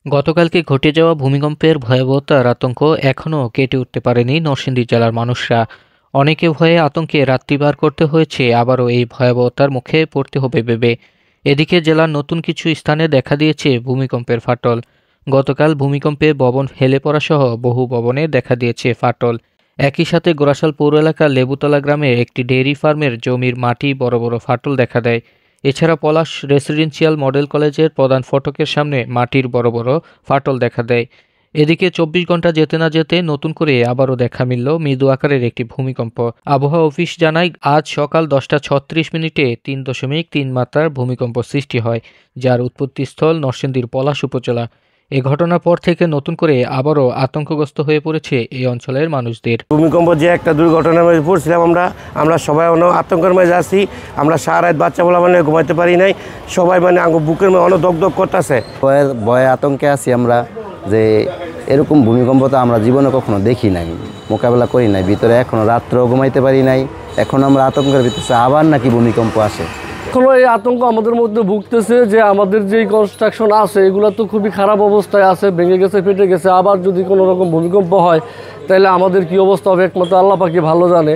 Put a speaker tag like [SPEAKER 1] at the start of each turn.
[SPEAKER 1] গতকালকে ঘটে যাওয়া ভূমিকম্পের ভয়াবহতার আতঙ্ক এখনও কেটে উঠতে পারেনি নরসিংদী জেলার মানুষরা। অনেকে ভয়ে আতঙ্কে রাত্রি পার করতে হয়েছে, আবারও এই ভয়াবহতার মুখে পড়তে হবে ভেবে। এদিকে জেলার নতুন কিছু স্থানে দেখা দিয়েছে ভূমিকম্পের ফাটল। গতকাল ভূমিকম্পে ভবন হেলে পড়াসহ বহু ভবনে দেখা দিয়েছে ফাটল। একই সাথে গোরাশাল পৌর এলাকার লেবুতলা গ্রামে একটি ডেইরি ফার্মের জমির মাটি বড় বড় ফাটল দেখা দেয়। এছাড়া পলাশ রেসিডেন্সিয়াল মডেল কলেজের প্রধান ফটকের সামনে মাটির বড় বড় ফাটল দেখা দেয়। এদিকে ২৪ ঘন্টা যেতে না যেতে নতুন করে আবারও দেখা মিলল মৃদু আকারের একটি ভূমিকম্প। আবহাওয়া অফিস জানায়, আজ সকাল 10টা ৩৬ মিনিটে ৩.৩ মাত্রার ভূমিকম্প সৃষ্টি হয়, যার উৎপত্তিস্থল নরসিংদীর পলাশ উপজেলা। এ ঘটনার পর থেকে নতুন করে আবারও আতঙ্কগ্রস্ত হয়ে পড়েছে এই অঞ্চলের মানুষদের।
[SPEAKER 2] ভূমিকম্প যে একটা দুর্ঘটনার মধ্যে পড়ছিলাম আমরা সবাই আতঙ্কের মাঝে আছি। আমরা সারা রাত বাচ্চা বলা মানে ঘুমাইতে পারি নাই। সবাই মানে বুকের মধ্যে অনেক দগদগ করতেছে।
[SPEAKER 3] ভয়ে আতঙ্কে আছি আমরা, যে এরকম ভূমিকম্প তো আমরা জীবনে কখনো দেখি নাই, মোকাবেলা করি নাই। ভিতরে এখনো রাত্রেও ঘুমাইতে পারি নাই। এখন আমরা আতঙ্কের ভিতরে আবার নাকি ভূমিকম্প আসে।
[SPEAKER 4] এখনো এই আতঙ্ক আমাদের মধ্যে ভুগতেছে যে আমাদের যেই কনস্ট্রাকশন আছে এগুলো তো খুবই খারাপ অবস্থায় আছে, ভেঙে গেছে, ফেটে গেছে। আবার যদি কোনো রকম ভূমিকম্প হয় তাহলে আমাদের কি অবস্থা হবে একমাত্র আল্লাহ পাকই ভালো জানে।